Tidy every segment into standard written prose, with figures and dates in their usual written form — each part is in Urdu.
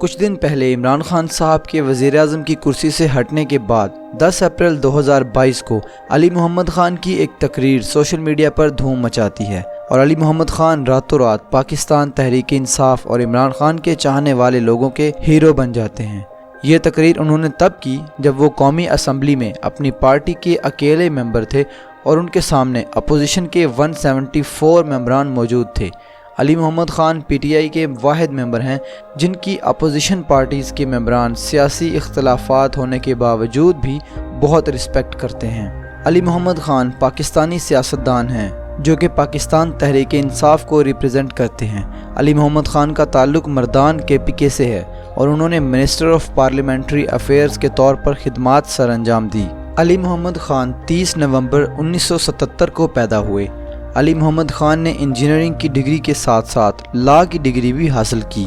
کچھ دن پہلے عمران خان صاحب کے وزیر اعظم کی کرسی سے ہٹنے کے بعد 10 اپریل 2022 کو علی محمد خان کی ایک تقریر سوشل میڈیا پر دھوم مچاتی ہے اور علی محمد خان راتوں رات پاکستان تحریک انصاف اور عمران خان کے چاہنے والے لوگوں کے ہیرو بن جاتے ہیں۔ یہ تقریر انہوں نے تب کی جب وہ قومی اسمبلی میں اپنی پارٹی کے اکیلے ممبر تھے اور ان کے سامنے اپوزیشن کے 174 ممبران موجود تھے۔ علی Muhammad Khan P T I کے واحد ممبر ہیں جن کی اپوزیشن پارٹیز کے ممبران سیاسی اختلافات ہونے کے باوجود بھی بہت رسپیکٹ کرتے ہیں۔ علی محمد خان پاکستانی سیاستدان ہیں جو کہ پاکستان تحریک انصاف کو ریپرزینٹ کرتے ہیں۔ علی محمد خان کا تعلق مردان کے پی کے سے ہے اور انہوں نے منسٹر آف پارلیمنٹری افیئرز کے طور پر خدمات سر انجام دی۔ علی محمد خان 30 نومبر 1977 کو پیدا ہوئے۔ علی محمد خان نے انجینئرنگ کی ڈگری کے ساتھ ساتھ لاء کی ڈگری بھی حاصل کی،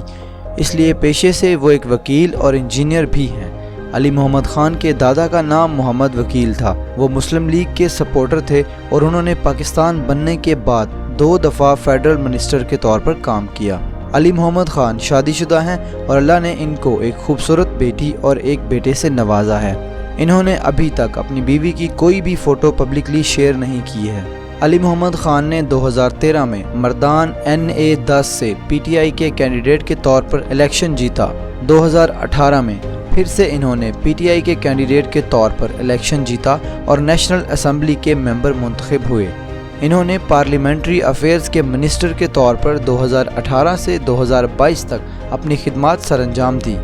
اس لیے پیشے سے وہ ایک وکیل اور انجینئر بھی ہیں۔ علی محمد خان کے دادا کا نام محمد وکیل تھا۔ وہ مسلم لیگ کے سپورٹر تھے اور انہوں نے پاکستان بننے کے بعد 2 دفعہ فیڈرل منسٹر کے طور پر کام کیا۔ علی محمد خان شادی شدہ ہیں اور اللہ نے ان کو ایک خوبصورت بیٹی اور ایک بیٹے سے نوازا ہے۔ انہوں نے ابھی تک اپنی بیوی کی کوئی بھی فوٹو پبلکلی شیئر نہیں کی ہے۔ علی محمد خان نے 2013 میں مردان NA10 سے پی ٹی آئی کے کینڈیڈیٹ کے طور پر الیکشن جیتا۔ 2018 میں پھر سے انہوں نے پی ٹی آئی کے کینڈیڈیٹ کے طور پر الیکشن جیتا اور نیشنل اسمبلی کے ممبر منتخب ہوئے۔ انہوں نے پارلیمنٹری افیئرز کے منسٹر کے طور پر 2018 سے 2022 تک اپنی خدمات سر انجام دی۔